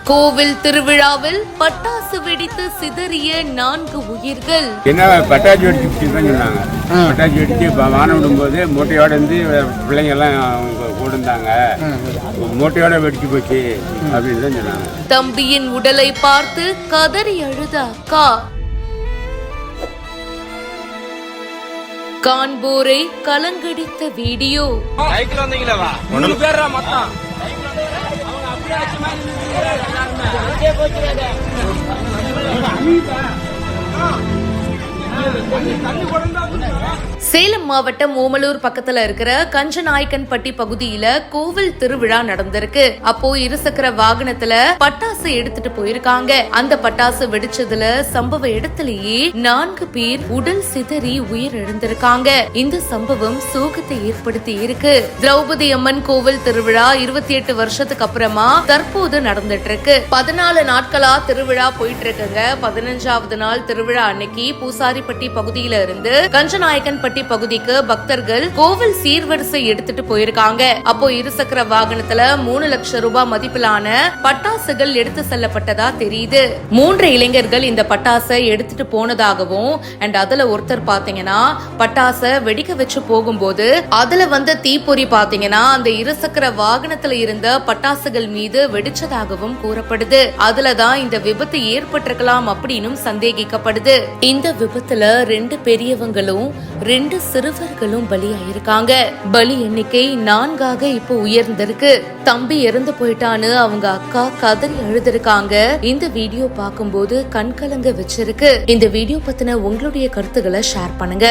கோவில் திருவிழாவில் பட்டாசு வெடித்து சிதறிய 4 உயிர்கள். என்ன பட்டாசு வெடிச்சு சொன்னாங்க. பட்டாசு வெடிச்சு வானம் விடும்போது மூட்டையோட இருந்து பிள்ளைங்க எல்லாம் கூடுந்தாங்க. மூட்டையோட வெடிச்சு போச்சு அப்படின்னு தான் சொன்னாங்க. தம்பியின் உடலை பார்த்து கதறி அழுத அக்கா. காண்போரை கலங்கடித்த வீடியோ. சேலம் மாவட்டம் ஓமலூர் பக்கத்துல இருக்கிற கஞ்சநாயக்கன்பட்டி பகுதியில கோவில் திருவிழா நடந்திருக்கு. அப்போ இருசக்கர வாகனத்துல பட்டாசு எடுத்துட்டு போயிருக்காங்க. அந்த பட்டாசு வெடிச்சதுல சம்பவ இடத்திலேயே 4 பேர் உடல் சிதறி உயிரிழந்திருக்காங்க. இந்த சம்பவம் சோகத்தை ஏற்படுத்தி இருக்கு. திரௌபதி அம்மன் கோவில் திருவிழா 28 வருஷத்துக்கு அப்புறமா தற்போது நடந்துட்டு இருக்கு. 14 நாட்களா திருவிழா போயிட்டு இருக்குங்க. 15வது நாள் திருவிழா அன்னைக்கு பூசாரிப்பட்டி பகுதியில இருந்து கஞ்சநாயக்கன்பட்டி பகுதிக்கு பக்தர்கள் கோவில் சீர்வரிசை எடுத்துட்டு போயிருக்காங்க. அப்போ இருசக்கர வாகனத்துல 3 லட்சம் ரூபாய் மதிப்பிலான பட்டாசுகள் எடுத்து செல்லப்பட்டதா தெரியுது. 3 இளைஞர்கள் இந்த பட்டாசை எடுத்துட்டு போனதாகவும் அண்ட் அதுல ஒருத்தர் பாத்தீங்கன்னா பட்டாசை வெடிக்க வச்சு போகும்போது அதுல வந்த தீப்பொறி பாத்தீங்கன்னா அந்த இருசக்கர வாகனத்துல இருந்த பட்டாசுகள் மீது வெடிச்சதாகவும் கூறப்படுது. அதுலதான் இந்த விபத்து ஏற்பட்டிருக்கலாம் அப்படின்னு சந்தேகிக்கப்படுது. இந்த விபத்துல 2 பெரியவங்களும் 2 சிறுவர்களும் பலியாயிருக்காங்க. பலி எண்ணிக்கை 4ஆக இப்போ உயர்ந்திருக்கு. தம்பி இறந்து போயிட்டான்னு அவங்க அக்கா கதறி அழுதிருக்காங்க. இந்த வீடியோ பார்க்கும்போது கண்கலங்க வச்சிருக்கு. இந்த வீடியோ பத்தின உங்களுடைய கருத்துக்களை ஷேர் பண்ணுங்க.